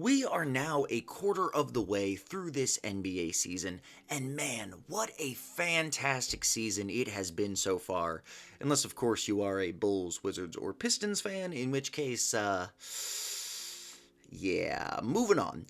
We are now a quarter of the way through this NBA season, and man, what a fantastic season it has been so far. Unless, of course, you are a Bulls, Wizards, or Pistons fan, in which case, yeah, moving on.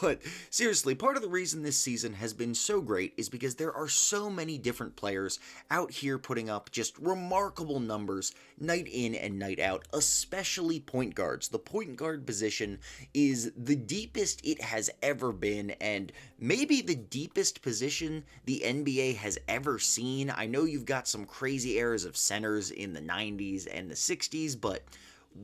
But seriously, part of the reason this season has been so great is because there are so many different players out here putting up just remarkable numbers night in and night out, especially point guards. The point guard position is the deepest it has ever been, and maybe the deepest position the NBA has ever seen. I know you've got some crazy eras of centers in the 90s and the 60s, but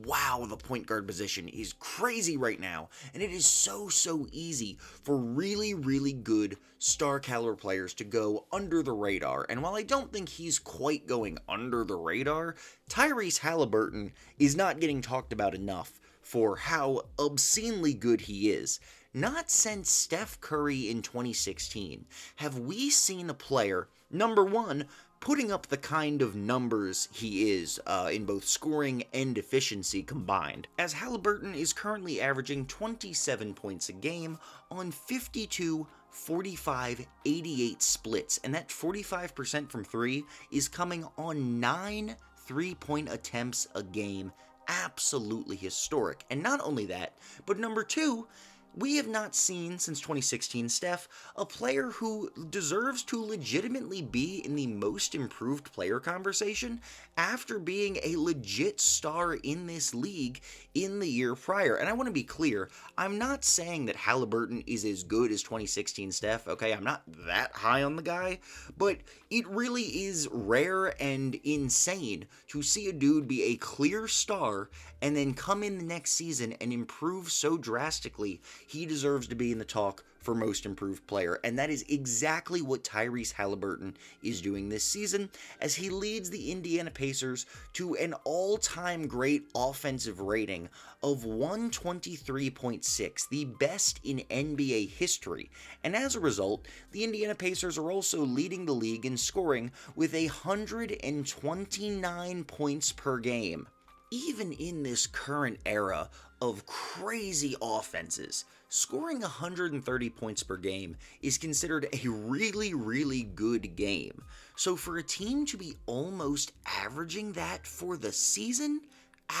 wow, the point guard position is crazy right now, and it is so easy for really good star caliber players to go under the radar. And while I don't think he's quite going under the radar, Tyrese Haliburton is not getting talked about enough for how obscenely good he is. Not since Steph Curry in 2016 have we seen a player, number one, putting up the kind of numbers he is in both scoring and efficiency combined, as Haliburton is currently averaging 27 points a game on 52, 45, 88 splits, and that 45% from three is coming on 9 3-point attempts a game. Absolutely historic. And not only that, but number two, we have not seen since 2016 Steph a player who deserves to legitimately be in the most improved player conversation after being a legit star in this league in the year prior. And I want to be clear, I'm not saying that Haliburton is as good as 2016 Steph, okay? I'm not that high on the guy, but it really is rare and insane to see a dude be a clear star and then come in the next season and improve so drastically. He deserves to be in the talk for most improved player, and that is exactly what Tyrese Haliburton is doing this season, as he leads the Indiana Pacers to an all-time great offensive rating of 123.6, the best in NBA history. And as a result, the Indiana Pacers are also leading the league in scoring with 129 points per game. Even in this current era of crazy offenses, scoring 130 points per game is considered a really good game. So for a team to be almost averaging that for the season,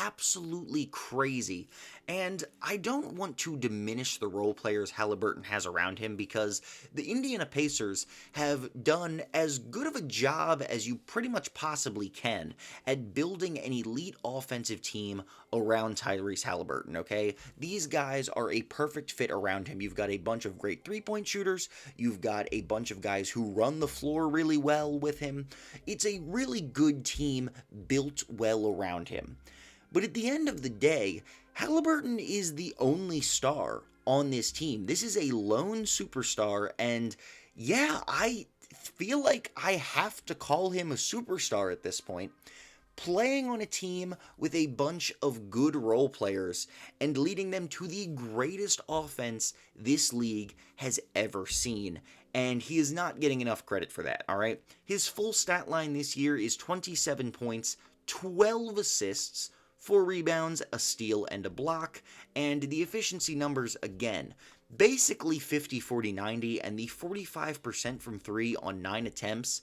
absolutely crazy. And I don't want to diminish the role players Haliburton has around him, because the Indiana Pacers have done as good of a job as you pretty much possibly can at building an elite offensive team around Tyrese Haliburton, okay? These guys are a perfect fit around him. You've got a bunch of great three-point shooters. You've got a bunch of guys who run the floor really well with him. It's a really good team built well around him. But at the end of the day, Haliburton is the only star on this team. This is a lone superstar, and yeah, I feel like I have to call him a superstar at this point. Playing on a team with a bunch of good role players and leading them to the greatest offense this league has ever seen. And he is not getting enough credit for that, alright? His full stat line this year is 27 points, 12 assists, 4 rebounds, a steal, and a block, and the efficiency numbers again. Basically 50, 40, 90, and the 45% from 3 on 9 attempts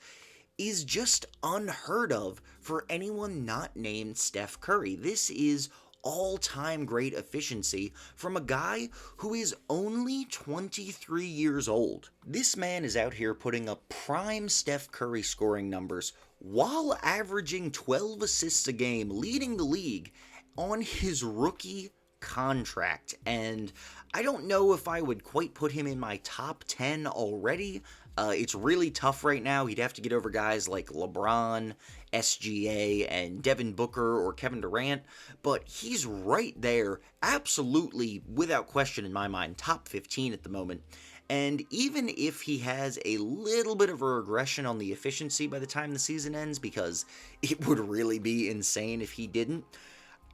is just unheard of for anyone not named Steph Curry. This is all-time great efficiency from a guy who is only 23 years old. This man is out here putting up prime Steph Curry scoring numbers while averaging 12 assists a game, leading the league on his rookie contract. And I don't know if I would quite put him in my top 10 already. It's really tough right now. He'd have to get over guys like LeBron, SGA, and Devin Booker or Kevin Durant, but he's right there, absolutely, without question in my mind, top 15 at the moment. And even if he has a little bit of a regression on the efficiency by the time the season ends, because it would really be insane if he didn't,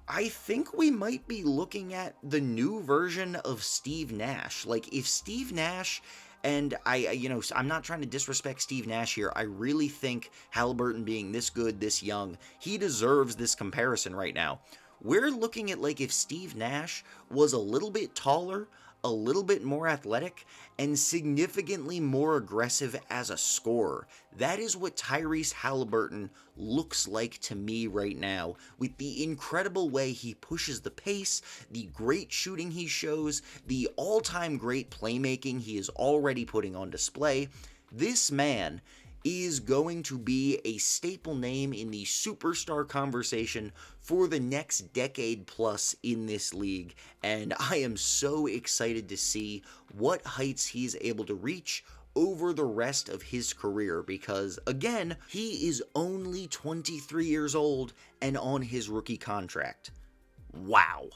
I think we might be looking at the new version of Steve Nash. Like, if Steve Nash, and I'm not trying to disrespect Steve Nash here, I really think Haliburton being this good, this young, he deserves this comparison right now. we're looking at like if Steve Nash was a little bit taller, a little bit more athletic, and significantly more aggressive as a scorer. That is what Tyrese Haliburton looks like to me right now, with the incredible way he pushes the pace, the great shooting he shows, the all-time great playmaking he is already putting on display. This man is going to be a staple name in the superstar conversation for the next decade plus in this league, and I am so excited to see what heights he's able to reach over the rest of his career, because again, he is only 23 years old and on his rookie contract. Wow.